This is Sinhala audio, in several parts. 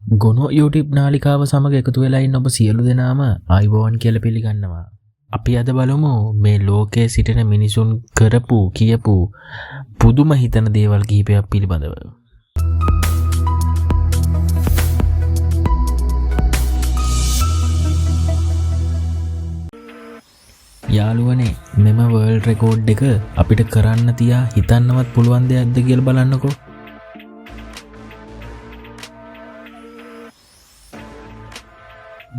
ගොනෝ YouTube නාලිකාව සමග එකතු වෙලා ඉන්න ඔබ සියලු දෙනාම ආයුබෝවන් කියලා පිළිගන්නවා. අපි අද බලමු මේ ලෝකයේ සිටින මිනිසුන් කරපු කියපු පුදුම හිතන දේවල් කිහිපයක් පිළිබඳව. යාළුවනේ මෙම වර්ල්ඩ් රෙකෝඩ් එක අපිට කරන්න තියා හිතන්නවත් පුළුවන් දෙයක්ද කියලා බලන්නකෝ.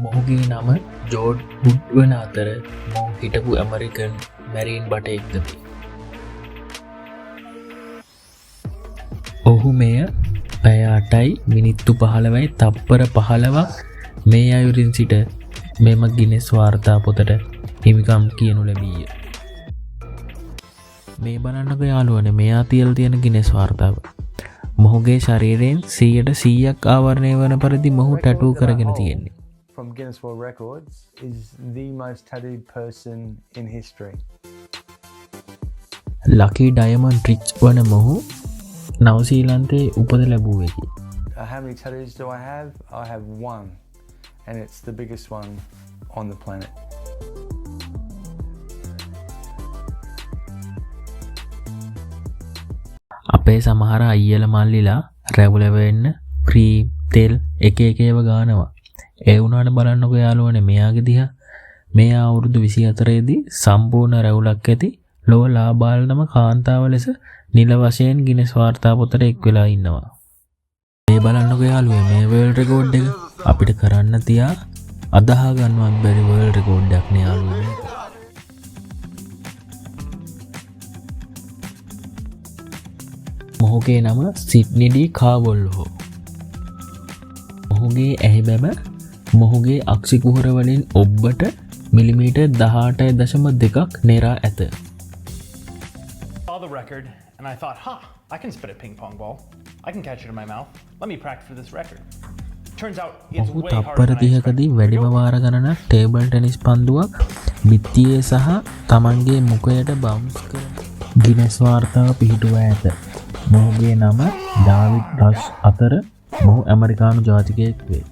මොහුගේ නම ජෝඩ් හුඩ් වන අතර මොහු හිටපු ඇමරිකන් මැරීන් බටයෙක්ද වේ. ඔහු මෙය පැය 8යි මිනිත්තු 15යි තප්පර 15ක් මේ අයුරින් සිට මෙම ගිනෙස් වාර්තා පොතට හිමිකම් කියනු ලැබීය. මේ බලන්නකෝ යාළුවනේ මෙයා තියලා තියෙන ගිනෙස් වාර්තාව. මොහුගේ ශරීරයෙන් 100% ආවරණය වන පරිදි මොහු ටැටූ කරගෙන තියෙන්නේ. From Guinness World Records is the most tattooed person in history. Lucky Diamond Rich වන මොහු නවසීලන්තයේ උපත ලැබුවෙකි. How many tattoos do I have? I have one, and it's the biggest one on the planet. අපේ සමහර අයියලා මල්ලිලා රැවුල වෙන්න ක්‍රීම් තෙල් එක එකව ගානවා. ඒ වුණාට බලන්නකෝ යාළුවනේ මෙයාගේ දිහා. මෙයා අවුරුදු 24 දී සම්පූර්ණ රැවුලක් ඇති ලොව ලාබාලනම කාන්තාව ලෙස නිල වශයෙන් ගිනෙස් වාර්තා පොතට එක් වෙලා ඉන්නවා. මේ බලන්නකෝ යාළුවනේ මේ වර්ල්ඩ් රෙකෝඩ් එක අපිට කරන්න තියා අදහා ගන්නවත් බැරි වර්ල්ඩ් රෙකෝඩ් එකක් නේ යාළුවනේ. මොහුගේ නම සිඩ්නි ඩී කාවොල්හෝ. මොහුගේ ඇහි බැම මොහුගේ අක්ෂි කුහර වලින් ඔබ්බට මිලිමීටර් 18.2ක් නෙරා ඇත. Saw the record and I thought, I can spit a ping pong ball. I can catch it in my mouth. Let me practice for this record. Turns out it's ඔහු way harder තප්පර than I 30කදී expected. වැඩිම වාර ගණනක් ටේබල් ටෙනිස් පන්දුවක් බිත්තියේ සහ තමන්ගේ මුඛයට බවුන්ස් කරන ගිනෙස් වාර්තාව පිහිටුවා ඇත. මොහුගේ නම ඩාවිඩ් රෂ් අතර මොහු ඇමරිකානු ජාතිකයෙක් වේ.